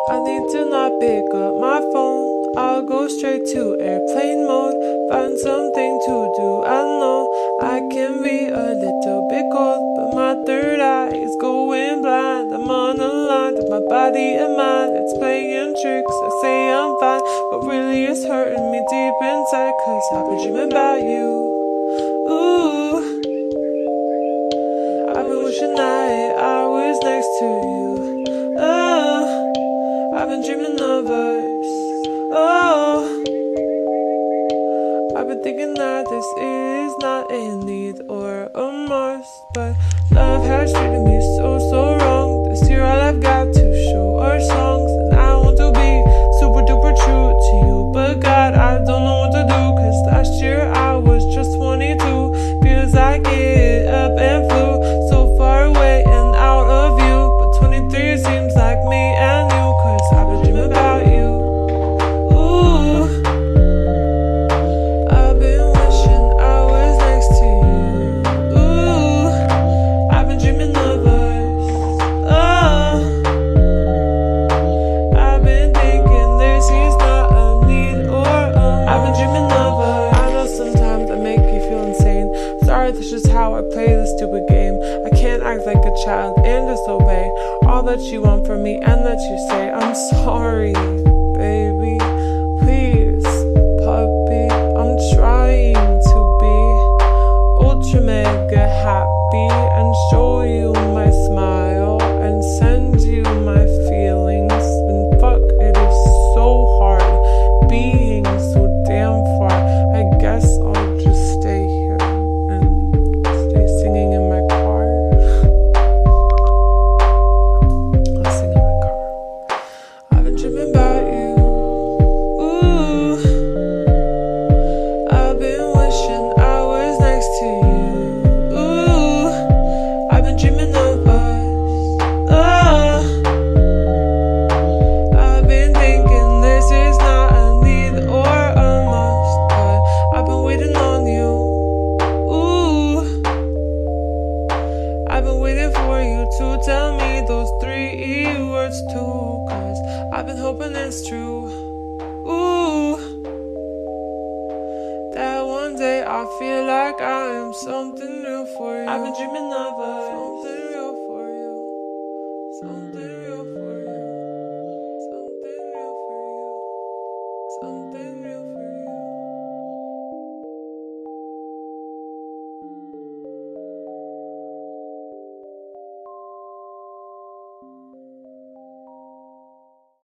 I need to not pick up my phone. I'll go straight to airplane mode. Find something to do. I know I can be a little bit cold, but my third eye is going blind. I'm on a line with my body and mind. It's playing tricks. I say I'm fine, but really it's hurting me deep inside, 'cause I've been dreaming about you. Ooh, I've been wishing I was next to you. Oh, I've been dreaming of us. Oh, I've been thinking that this is not a need or a must, but love has treated me so wrong. This year all I've got to show are songs, and I want to be super duper true to you, but God, I don't know what to do, 'cause last year I was just 22. Feels like it up and flew so far away and out of you, but 23 seems like me and you, 'cause I've been dreaming about you. Ooh, I've been wishing I was next to you. Ooh, I've been dreaming of us. Oh, I've been thinking this is not a need or a I've been dreaming of us. I know sometimes I make you feel insane. Sorry, that's just how I play this stupid game. I can't act like a child and disobey all that you want from me and that you say. I'm sorry, baby. Please, puppy, I'm trying to be ultra mega happy and show you my smile and send you my feelings. And fuck, it is so hard being so damn far. I guess I'll just stay here and stay singing in my car. I'll sing in my car. I've been dreaming about you. Ooh, I've been wishing I was next to you. Ooh, I've been dreaming of us. Oh, I've been thinking this is not a need or a must, but I've been waiting on you. Ooh, I've been waiting for you to tell me those 3 words too, 'cause I've been hoping it's true. Ooh, that one day I feel like I am something real for you. I've been dreaming of us. Something real for you. Something real.